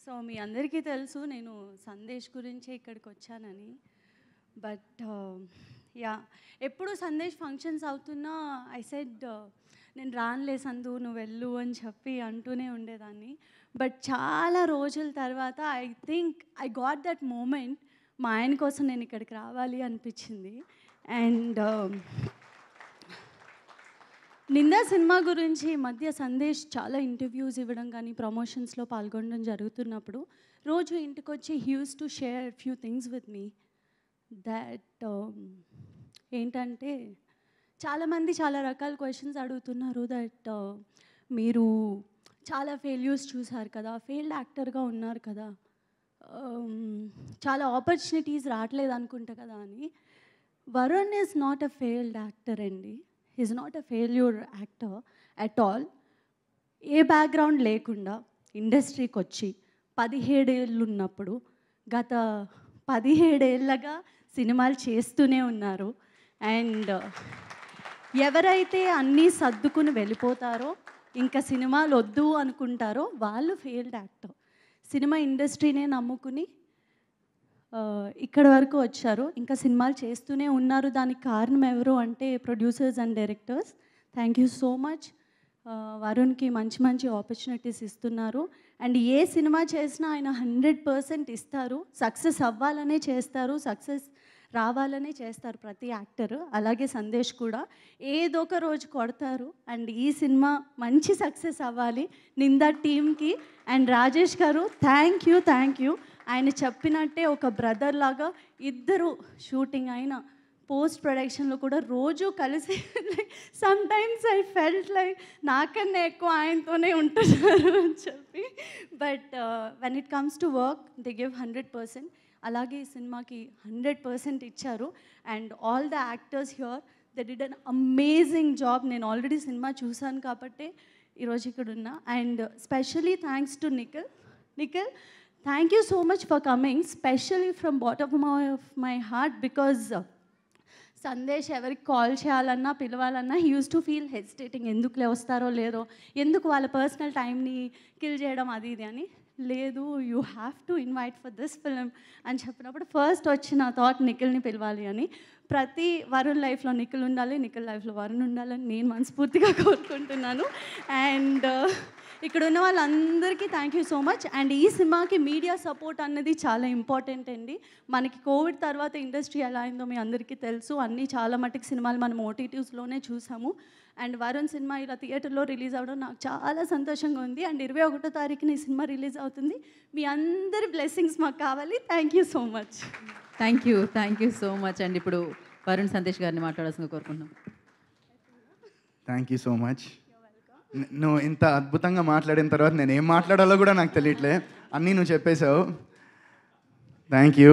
So మీ అందరికీ తెలుసు నేను సందేశ్ గురించే ఇక్కడికి వచ్చానని. బట్ యా, ఎప్పుడు సందేశ్ ఫంక్షన్స్ అవుతున్నా ఐ సెడ్ నేను రానులే సందు నువ్వు వెళ్ళు అని చెప్పి అంటూనే ఉండేదాన్ని. బట్ చాలా రోజుల తర్వాత I think I got that moment, మా ఆయన కోసం నేను ఇక్కడికి రావాలి అనిపించింది. అండ్ నిందా సినిమా గురించి ఈ మధ్య సందేశ్ చాలా ఇంటర్వ్యూస్ ఇవ్వడం కానీ ప్రమోషన్స్లో పాల్గొనడం జరుగుతున్నప్పుడు రోజు ఇంటికొచ్చి he use to share few things with me. That ఏంటంటే చాలామంది చాలా రకాల క్వశ్చన్స్ అడుగుతున్నారు. దట్ మీరు చాలా ఫెయిల్యూర్స్ చూసారు కదా, ఫెయిల్డ్ యాక్టర్గా ఉన్నారు కదా, చాలా ఆపర్చునిటీస్ రావట్లేదు అనుకుంటా కదా అని. Varun is not a failed actor అండి. He is not a failure actor at all. A background లేకుండా ఇండస్ట్రీకి వచ్చి 17 ఏళ్ళు ఉన్నప్పుడు గత 17 ఏళ్ళగా సినిమాలు చేస్తూనే ఉన్నారు. అండ్ ఎవరైతే అన్నీ సర్దుకుని వెళ్ళిపోతారో, ఇంకా సినిమాలు వద్దు అనుకుంటారో వాళ్ళు ఫెయిల్డ్ యాక్టర్. సినిమా ఇండస్ట్రీనే నమ్ముకుని ఇక్కడ వరకు వచ్చారు, ఇంకా సినిమాలు చేస్తూనే ఉన్నారు. దానికి కారణం ఎవరు అంటే producers and directors. Thank you so much. వరుణ్కి మంచి మంచి ఆపర్చునిటీస్ ఇస్తున్నారు. అండ్ ఏ సినిమా చేసినా ఆయన 100% ఇస్తారు. సక్సెస్ అవ్వాలనే చేస్తారు, సక్సెస్ రావాలనే చేస్తారు ప్రతి యాక్టర్. అలాగే సందేశ్ కూడా ఏదో ఒక రోజు కొడతారు. అండ్ ఈ సినిమా మంచి సక్సెస్ అవ్వాలి నిందా టీమ్కి. అండ్ రాజేష్ గారు థ్యాంక్ యూ. ఆయన చెప్పినట్టే ఒక బ్రదర్ లాగా ఇద్దరు షూటింగ్ అయినా పోస్ట్ ప్రొడక్షన్లో కూడా రోజు కలిసి some times I felt like నాకన్నా ఎక్కువ ఆయనతోనే ఉంటున్నారు అని చెప్పి. But when it comes to work they give 100%. అలాగే ఈ సినిమాకి 100% ఇచ్చారు. And all the actors here they did an amazing job. నేను ఆల్రెడీ సినిమా చూశాను కాబట్టి ఈరోజు ఇక్కడ ఉన్నా. And specially thanks to Nikhil, thank you so much for coming, especially from bottom of my heart. Because Sandesh ఎవరికి కాల్ చేయాలన్నా పిలవాలన్నా he use to feel hesitating, ఎందుకులే వస్తారో లేదో, ఎందుకు వాళ్ళ పర్సనల్ టైంని కిల్ చేయడం అది ఇది అని. లేదు, you have to invite for this film అని చెప్పినప్పుడు ఫస్ట్ వచ్చిన థాట్ నిఖిల్ని పిలవాలి అని. ప్రతి వరుణ్ లైఫ్లో నిఖిల్ ఉండాలి, నిఖిల్ లైఫ్లో వరుణ్ ఉండాలని నేను మనస్ఫూర్తిగా కోరుకుంటున్నాను. అండ్ ఇక్కడ ఉన్న వాళ్ళందరికీ thank you so much. And ఈ సినిమాకి మీడియా సపోర్ట్ అన్నది చాలా ఇంపార్టెంట్ అండి. మనకి కోవిడ్ తర్వాత ఇండస్ట్రీ ఎలా అయిందో మీ అందరికీ తెలుసు. అన్నీ చాలా మటుకు సినిమాలు మనం ఓటీటీస్లోనే చూసాము. అండ్ వరుణ్ సినిమా ఇలా థియేటర్లో రిలీజ్ అవ్వడం నాకు చాలా సంతోషంగా ఉంది. అండ్ 21వ తారీఖున ఈ సినిమా రిలీజ్ అవుతుంది. మీ అందరి బ్లెస్సింగ్స్ మాకు కావాలి. Thank you so much. Thank you so much అండి. ఇప్పుడు వరుణ్ సందేశ్ గారిని మాట్లాడాల్సిందిగా కోరుకుంటున్నాం. Thank you so much. నువ్వు ఇంత అద్భుతంగా మాట్లాడిన తర్వాత నేను ఏం మాట్లాడాలో కూడా నాకు తెలియట్లే, అన్నీ నువ్వు చెప్పేశావు. Thank you.